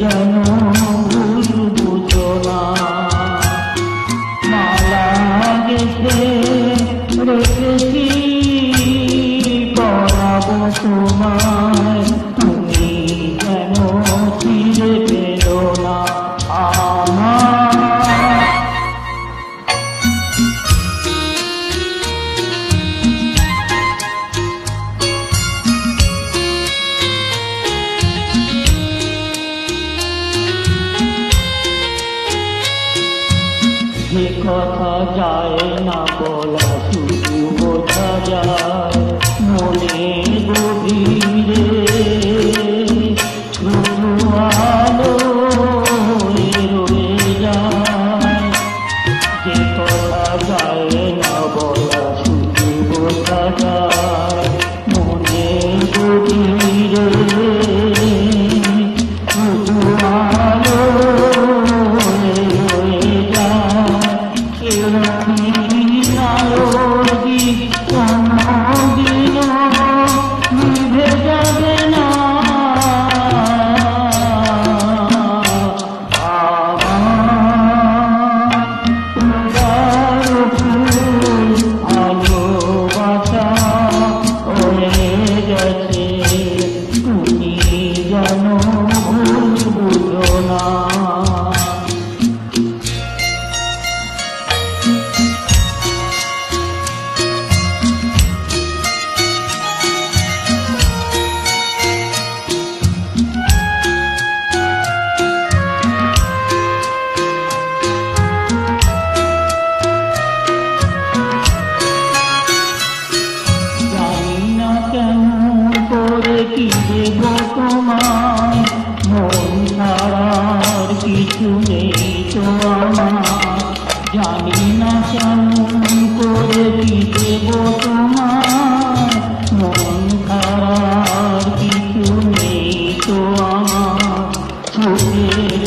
যেন ভুল বুঝো না। মালা গেছে রেখেছি পরাবো তোমায়, তুমি যেন ফিরে পেলো না আমার। যে কথা যায় না বলা শুধু বোঝা যায় মনের গভীরে, শুধু আলো রয়ে যায়। যে কথা যায় না বলা শুধু বোঝা যায় মনের গভীরে, শুধু আলো নিভে যাবে না ভালোবাসা হয়ে গেছে, তুমি যেন ভুল বুঝো না। কি দেব তোমায়, মন ছাড়ার কিছু নেই তো আমার। জানি না কেমন করে কি দেব তোমায়, মন ছাড়ার কিছু নেই তো আমার। সুখের